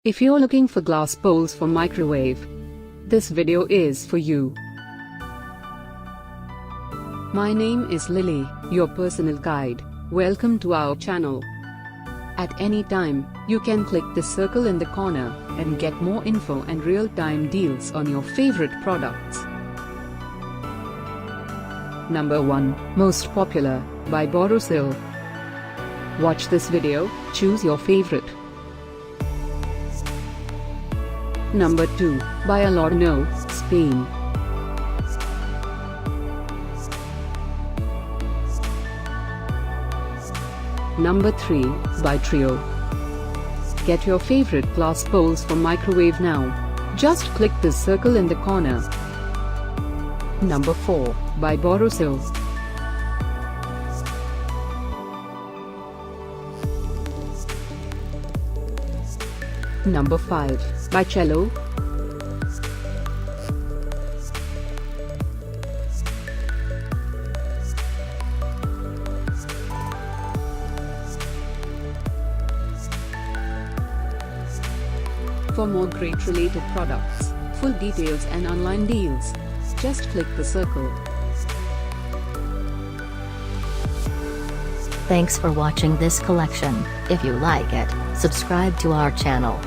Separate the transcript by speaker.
Speaker 1: If you're looking for glass bowls for microwave, this video is for you. My name is Lily, your personal guide. Welcome to our channel. At any time, you can click the circle in the corner and get more info and real-time deals on your favorite products. Number 1, Most Popular, by Borosil. Watch this video, choose your favorite. Number 2, by Alorno, Spain. Number 3, by Treo. Get your favorite glass bowls for microwave now. Just click the circle in the corner. Number 4, by Borosil. Number 5, by Cello. For more great related products, full details and online deals, just click the circle.
Speaker 2: Thanks for watching this collection. If you like it, subscribe to our channel.